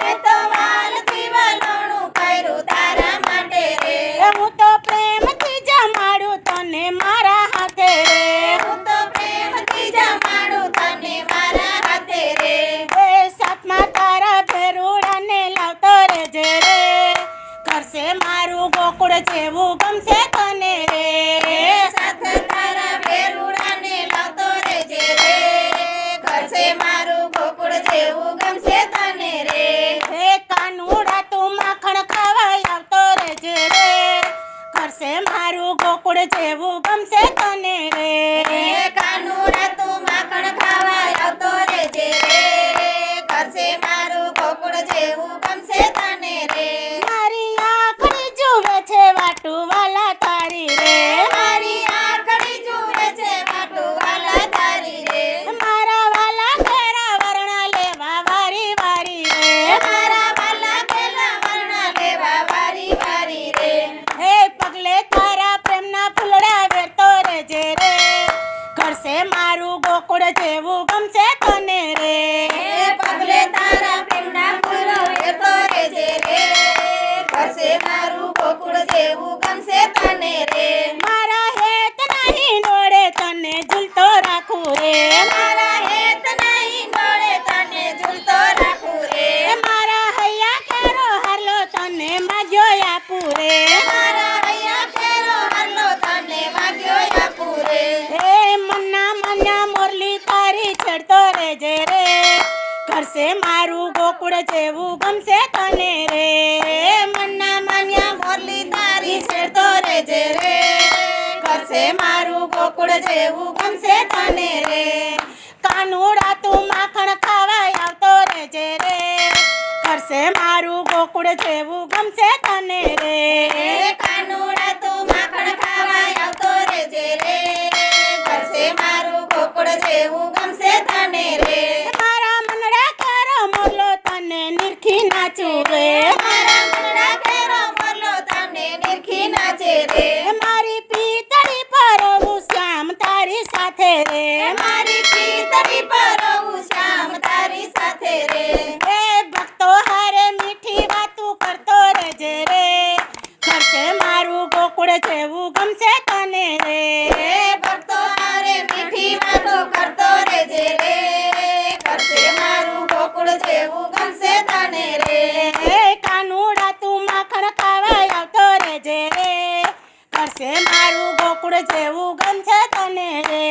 મેં તો વાલથી વલોણું કર્યું તારા માટે રે હું તો પ્રેમથી જમાડું તને મારા હાથે રે હું તો પ્રેમથી જમાડું તને મારા હાથે રે એ સાથમાં તારા ભેરુડાને લાવતો રેજે રે કરશે મારું ગોકુળ જેવું ગમશે તને રે સાથે તારા ભેરુડાને લાવતો રેજે રે કરશે મારું ગોકુળ જેવું ગમશે તને રે હે કાનુડા તું માખણ ખાવા આવતો રેજે રે કરશે મારું ગોકુળ જેવું ગમશે તને રે કાનુડા તું માખણ ખાવા આવતો રેજે રે કરશે મારું ગોકુળ જેવું ગમશે તને રે મારી આંખડી જુએ છે વાટું વાલા તારી રે મારી આંખડી જુએ છે વાટું વાલા તારી રે મારા વાલા ઘેરા વર્ણા લેવા વારી વારી રે મારા વાલા કેલા વર્ણા લેવા વારી વારી રે હે પગલે તારા પ્રેમના ફૂલડા વેરતો રેજે રે કરશે મારું ગોકુળ જેવું ગમશે તને રે પગલે તારા પ્રેમના ફૂલો વેરતો રેજે રે કરશે મારું ગોકુળ જેવું ગમશે તને રે મારા હેત નહીં ડોળે તને ઝૂલતો રાખું રે મારા હેત નહીં ડોળે તને ઝૂલતો રાખું રે મારા હૈયા કેરો હાલો તને માગ્યો આપું રે મારા હૈયા કેરો હાલો તને માગ્યો આપું રે હે મન્ના મન્યા મોરલી તારી છેડતો રેજે રે કરશે મારું ગોકુળ જેવું ગમશે તને રે મન્ના માન્યા મોરલી તારી છેડતો રેજે રે કરશે મારું ગોકુળ જેવું ગમશે તને રે કાનુડા તું માખણ ખાવા આવતો રેજે રે કરશે મારું ગોકુળ જેવું ગમશે તને રે કાનુડા તું માખણ ખાવા આવતો રેજે રે કરશે મારું ગોકુળ જેવું ગમશે તને રે મારા મનડા કેરો મોરલો તને નિરખી નાચું રે મારા મનડા કેરો મોરલો તને નિરખી નાચે રે મારી પીતળી પરવું શ્યામ તારી સાથે રે મારી પીતળી પરવું શ્યામ તારી સાથે રે એ ભક્તો હારે મીઠી વાતું કરતો રેજે રે કરશે મારું ગોકુળ જેવું ગમશે તને રે ભક્તો હારે મીઠી વાતો કરતો રેજે રે કરશે મારું ગોકુળ જેવું ગમશે તને રે એ કાનુડા તું માખણ ખાવા આવતો રેજે રે કરશે મારું ગોકુળ જેવું ગમશે તને રે